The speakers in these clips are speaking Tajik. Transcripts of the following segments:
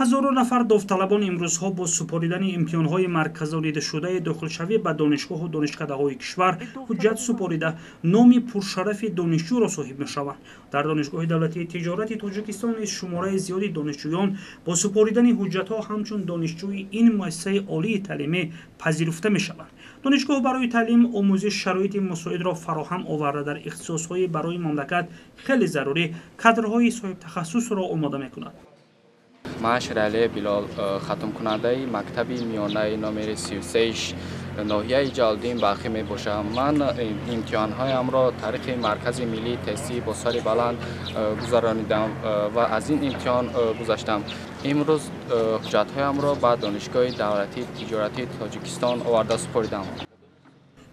ҳазорон нафар довталабон имрӯзҳо бо супоридани имтиҳонҳои марказонидашудаи дохилшавӣ ба донишгоҳу донишкадаҳои кишвар ҳуҷҷат супорида номи пуршарафи донишҷӯро соҳиб мешаванд. Дар донишгоҳи давлатии тиҷорати Тоҷикистон низ шумораи зиёди донишҷӯён бо супоридани ҳуҷҷатҳо ҳамчун донишҷӯи ин муассисаи олии таълимӣ пазируфта мешаванд. Донишгоҳ барои таълим омӯзиш шароити мусоидро фароҳам оварда дар ихтисосҳои барои мамлакат хеле зарурӣ кадрҳои соҳибтахассусро омода мекунад. من شیرعلی بلال ختم‌کننده مکتب میانه نمره 33 ناحیه جلدین باقی می باشم. من امتحان‌هایم را طریق مرکز ملی تستی با سال بلند گذراندم و از این امتحان گذشتم. امروز حجت‌هایم را به دانشگاه دولتی تجارتی تاجیکستان آورده سپردم.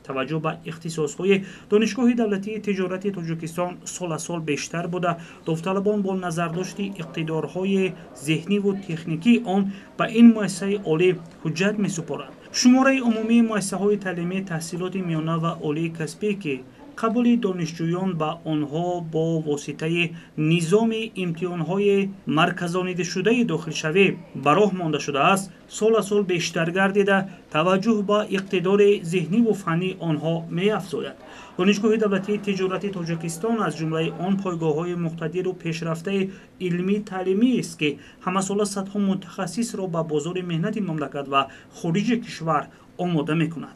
توجه به اختصاص‌های دانشگاه دولتی تجارتی تاجیکستان سال از سال بیشتر بوده، داوطلبان با نظرداشت اقتدارهای ذهنی و تکنیکی آن به این مؤسسه عالی حجت می‌سپارند. شماره عمومی مؤسسه‌های تعلیمی تحصیلات میانه و عالی کسبی که قبول دانشجویان به آنها با واسطه نظام امتحان‌های مرکزانیده شده داخلشوی به راه مانده شده است، سال از سال بیشتر گردیده توجه به اقتدار ذهنی و فنی آنها می‌افزاید. دانشگاه دولتی تجارتی تاجیکستان از جمله آن پایگاه‌های مقتدر و پیشرفته علمی تعلیمی است که همه ساله صدها متخصص را به بازار مهنت مملکت و خارج کشور آماده می‌کند.